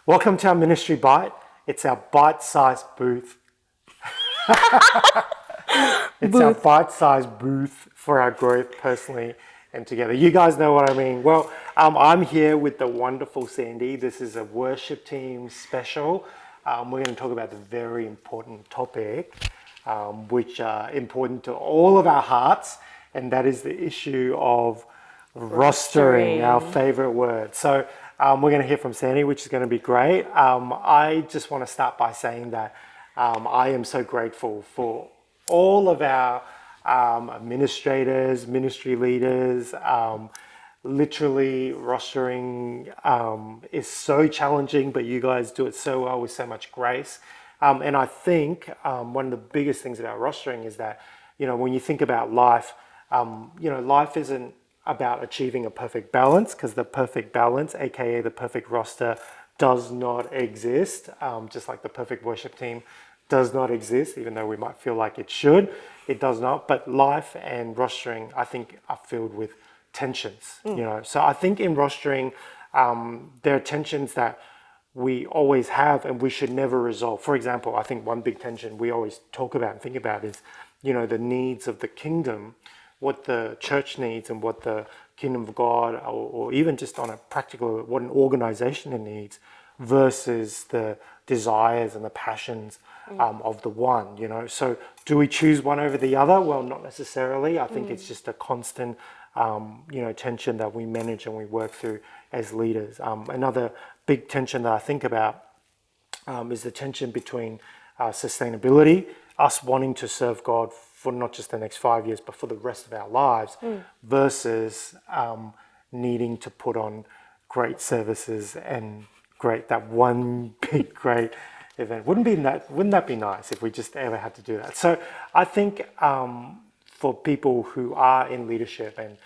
Welcome to our Ministry Bite. It's our bite-sized booth. It's our bite-sized booth for our growth personally and together. You guys know what I mean. Well, I'm here with the wonderful Sandy. This is a worship team special. We're going to talk about the very important topic, which are important to all of our hearts, and that is the issue of rostering, our favorite word. So we're going to hear from Sandy, which is going to be great. I just want to start by saying that I am so grateful for all of our administrators, ministry leaders. Literally, rostering is so challenging, but you guys do it so well with so much grace. And I think one of the biggest things about rostering is that, when you think about life, life isn't about achieving a perfect balance, because the perfect balance, aka the perfect roster, does not exist. Just like the perfect worship team does not exist, even though we might feel like it should. It does not. But life and rostering, I think, are filled with tensions. So I think in rostering, there are tensions that we always have and we should never resolve. For example, I think one big tension we always talk about and think about is, the needs of the kingdom, what the church needs and what the kingdom of God, or even just on a practical, what an organization needs versus the desires and the passions of the one, So do we choose one over the other? Well, not necessarily. I think it's just a constant, tension that we manage and we work through as leaders. Another big tension that I think about is the tension between sustainability, us wanting to serve God for not just the next 5 years, but for the rest of our lives, versus needing to put on great services and that one big great event. Wouldn't that be nice if we just ever had to do that? So I think for people who are in leadership and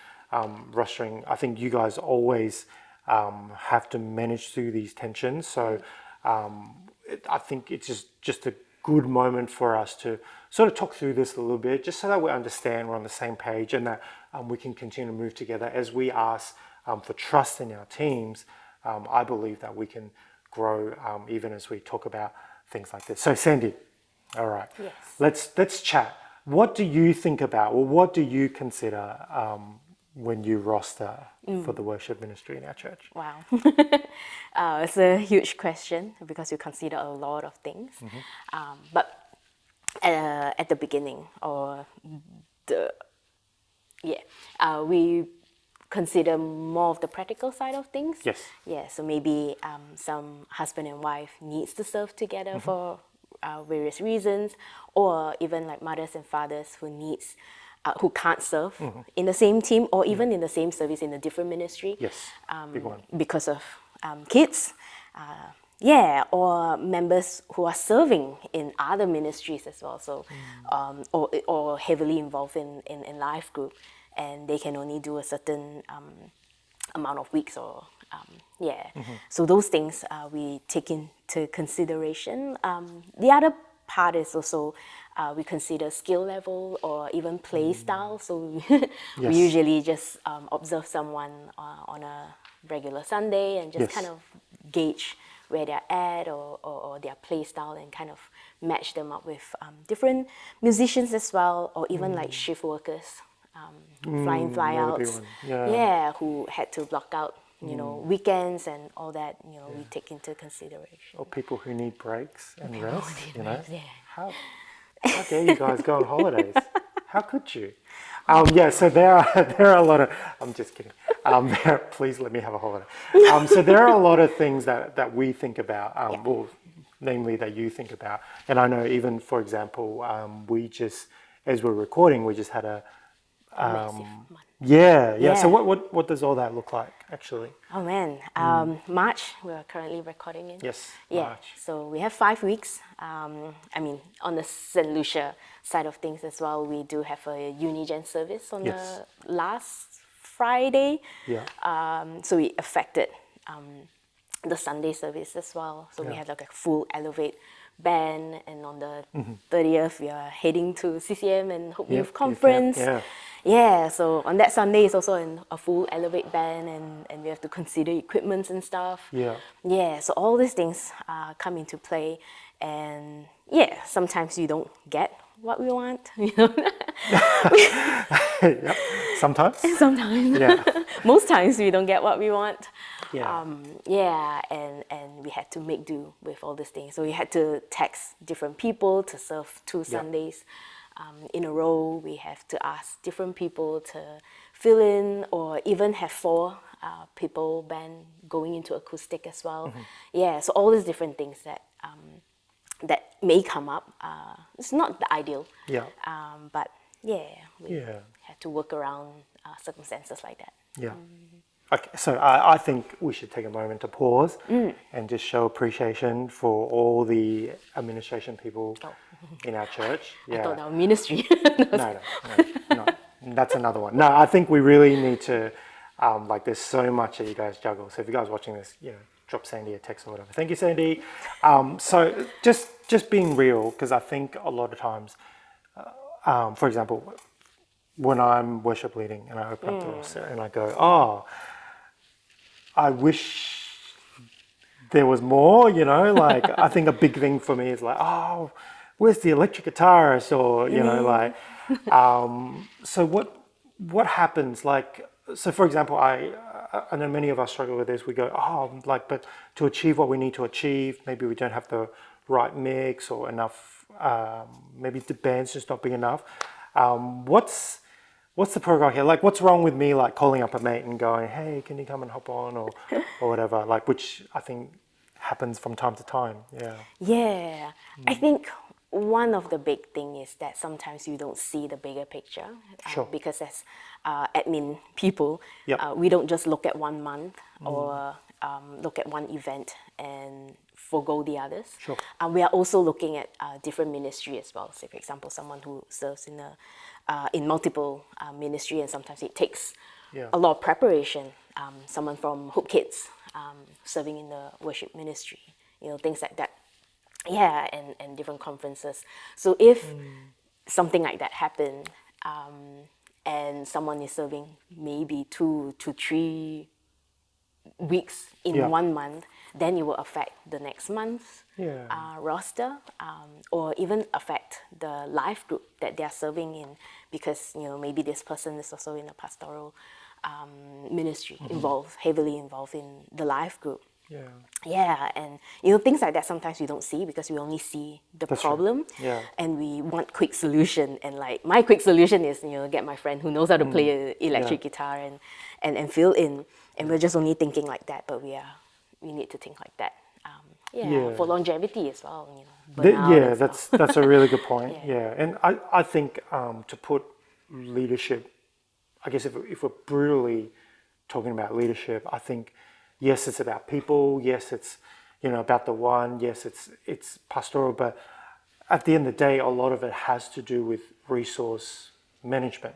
rostering, I think you guys always have to manage through these tensions. So I think it's just a good moment for us to sort of talk through this a little bit, just so that we understand we're on the same page and that we can continue to move together as we ask for trust in our teams. I believe that we can grow even as we talk about things like this. So Sandy, all right, Yes. let's chat. What do you think about, or what do you consider when you roster for the worship ministry in our church? Wow. It's a huge question because you consider a lot of things. But at the beginning, we consider more of the practical side of things. Yes. Yeah, so maybe some husband and wife needs to serve together for various reasons, or even like mothers and fathers who can't serve in the same team or even in the same service in a different ministry. Yes, big one. Because of kids. Or members who are serving in other ministries as well. So, or heavily involved in life group, and they can only do a certain amount of weeks So those things we take into consideration. The other part is also we consider skill level or even play style. So we usually just observe someone on a regular Sunday and just kind of gauge where they're at or their play style and kind of match them up with different musicians as well, or even like shift workers, fly in, fly out, who had to block out weekends and all that, we take into consideration. Or people who need breaks and rest, How dare you guys go on holidays? How could you? So there are a lot of, I'm just kidding. Please let me have a holiday. So there are a lot of things that we think about, namely that you think about. And I know even, for example, as we're recording, we just had a Massive month. So what does all that look like actually? Oh man, March we're currently recording in. Yes, March. So we have 5 weeks. On the St. Lucia side of things as well, we do have a Unigen service on the last Friday. So we affected the Sunday service as well. So we had like a full Elevate band, and on the 30th we are heading to CCM and Hope Youth Conference. Yeah, so on that Sunday it's also a full elevate band, and we have to consider equipments and stuff. Yeah. Yeah, so all these things come into play, and yeah, sometimes you don't get what we want, you know. Yep. Sometimes. Sometimes, Yeah. most times we don't get what we want. Yeah. Yeah, and we had to make do with all these things. So we had to text different people to serve two Sundays in a row. We have to ask different people to fill in, or even have four people band going into acoustic as well. Yeah, so all these different things that may come up. It's not the ideal. Yeah. But yeah, we Yeah. had to work around circumstances like that. Yeah. Okay, so I think we should take a moment to pause and just show appreciation for all the administration people in our church. I Yeah. thought our ministry. No. That's another one. No, I think we really need to, like, there's so much that you guys juggle. So if you guys are watching this, drop Sandy a text or whatever. Thank you, Sandy. So just being real, because I think a lot of times, for example, when I'm worship leading and I open up the roster and I go, oh, I wish there was more, like I think a big thing for me is like, oh, where's the electric guitarist, or so what happens, like, so for example, I know many of us struggle with this. We go, oh, like, but to achieve what we need to achieve, maybe we don't have the right mix or enough, maybe the band's just not big enough. What's the protocol here? Like, what's wrong with me, like, calling up a mate and going, hey, can you come and hop on, or whatever, like, which I think happens from time to time. Yeah. Yeah, I think one of the big thing is that sometimes you don't see the bigger picture. Sure. Because as admin people, Yep. we don't just look at 1 month or look at one event and forgo the others. Sure. We are also looking at different ministry as well. Say, for example, someone who serves in multiple ministry, and sometimes it takes a lot of preparation. Someone from Hope Kids serving in the worship ministry, things like that. Yeah, and different conferences. So if something like that happened, and someone is serving maybe 2 to 3 weeks in 1 month, then it will affect the next month's roster, or even affect the life group that they are serving in, because maybe this person is also in a pastoral ministry, heavily involved in the life group. Yeah, and things like that sometimes we don't see because we only see the problem, and we want quick solution. And like my quick solution is get my friend who knows how to play an electric guitar and fill in. And we're just only thinking like that, but we need to think like that. For longevity as well. That's a really good point. And I think to put leadership, I guess if we're brutally talking about leadership, I think yes, it's about people. Yes, it's about the one. Yes, it's pastoral, but at the end of the day, a lot of it has to do with resource management.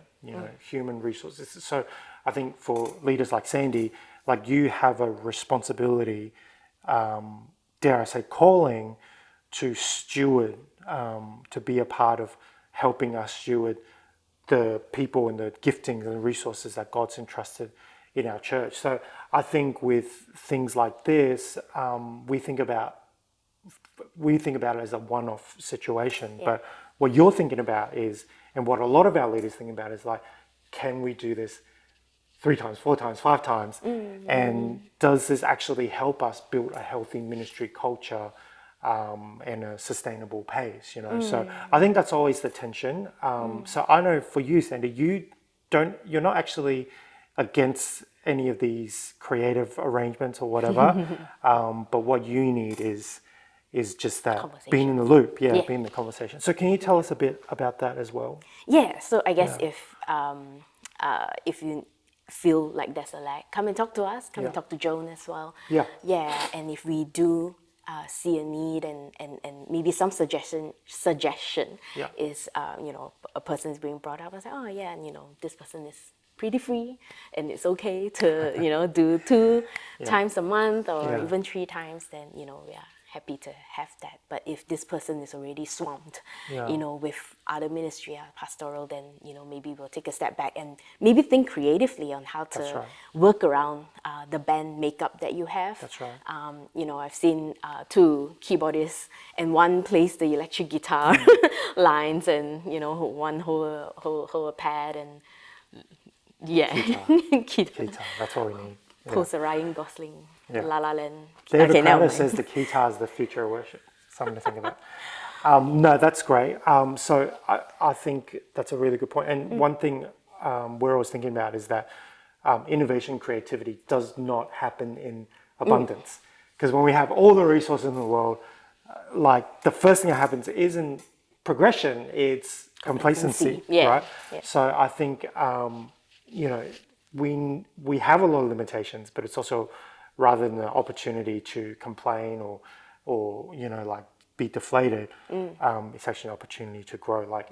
Human resources. So I think for leaders like Sandy, like, you have a responsibility, dare I say, calling to steward, to be a part of helping us steward the people and the giftings and the resources that God's entrusted in our church. So I think with things like this, we think about it as a one-off situation. But what you're thinking about is, and what a lot of our leaders think about is, like, can we do this 3 times, 4 times, 5 times? And does this actually help us build a healthy ministry culture and a sustainable pace? So I think that's always the tension. So I know for you, Sandy, you're not actually against any of these creative arrangements or whatever, but what you need is just that being in the loop, being in the conversation. So can you tell us a bit about that as well? Yeah, so I guess if you feel like there's a lag, come and talk to us, come and talk to Joan as well. Yeah, and if we do see a need and maybe some suggestion is, a person is being brought up, I say, oh yeah, and this person is pretty free, and it's okay to, do 2 times a month or Yeah. even 3 times, then, we are happy to have that. But if this person is already swamped, Yeah. with other ministry, pastoral, then, maybe we'll take a step back and maybe think creatively on how That's to right. work around the band makeup that you have. That's right. I've seen 2 keyboardists, and one plays the electric guitar lines, and one hold a pad, and guitar. Guitar, that's all we need. Yeah. Pulls a Ryan Gosling, Yeah. La La Land. David Okay, never Crowder mind. says the guitar is the future of worship. Something to think about. No, that's great. So I think that's a really good point. And one thing we're always thinking about is that innovation, creativity does not happen in abundance. Because when we have all the resources in the world, like the first thing that happens isn't progression, it's complacency, Yeah, right? yeah. So I think, we have a lot of limitations, but it's also rather than an opportunity to complain or like be deflated, it's actually an opportunity to grow. Like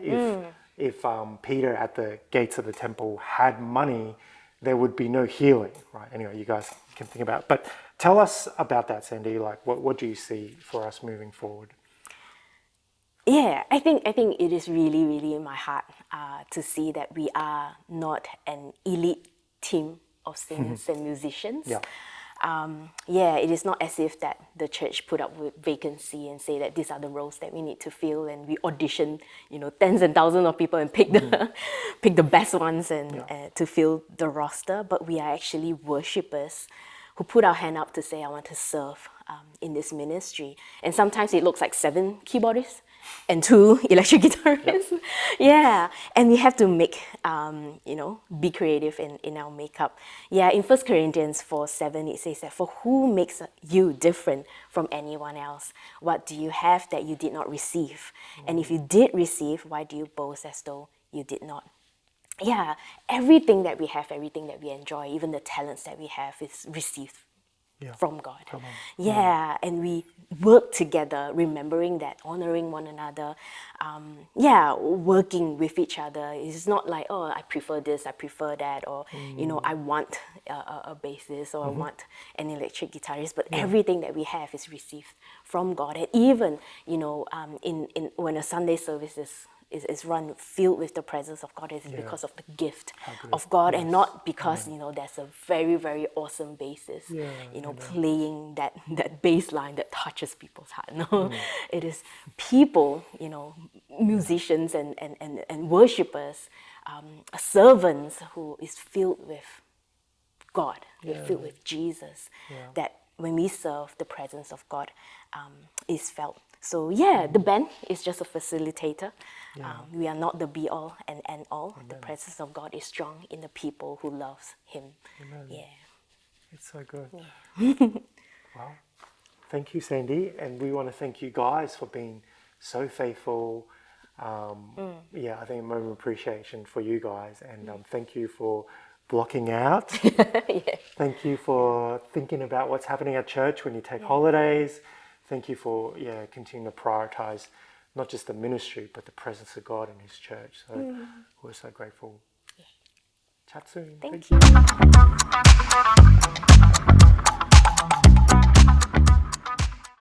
if Peter at the gates of the temple had money, there would be no healing, right? Anyway, you guys can think about it. But tell us about that, Sandy. Like, what do you see for us moving forward? Yeah, I think it is really, really in my heart to see that we are not an elite team of singers and musicians. Yeah. It is not as if that the church put up with vacancy and say that these are the roles that we need to fill, and we audition, tens and thousands of people and pick the best ones and to fill the roster. But we are actually worshippers who put our hand up to say, I want to serve in this ministry. And sometimes it looks like 7 keyboardists and 2 electric guitarists. Yeah, and we have to make, be creative in our makeup. Yeah, in 1 Corinthians 4:7, it says that, for who makes you different from anyone else? What do you have that you did not receive? And if you did receive, why do you boast as though you did not? Yeah, everything that we have, everything that we enjoy, even the talents that we have is received from God. Come on. Yeah, and we work together, remembering that, honoring one another, working with each other. It's not like, oh, I prefer this, I prefer that, or, I want a bassist, or I want an electric guitarist, but everything that we have is received from God. And even, in when a Sunday service is run filled with the presence of God, is because of the gift of God, and not because there's a very, very awesome bassist playing that bass line that touches people's heart. No, it is people, musicians and worshippers, servants who is filled with God, we're filled with Jesus, that when we serve, the presence of God is felt. So the band is just a facilitator. We are not the be-all and end-all. The presence of God is strong in the people who loves Him. Amen. Yeah. It's so good. Well, thank you, Sandy. And we want to thank you guys for being so faithful. I think a moment of appreciation for you guys. And thank you for blocking out. Thank you for thinking about what's happening at church when you take holidays. Thank you for continuing to prioritize not just the ministry, but the presence of God in His church. So we're so grateful. Chat soon. Thank you.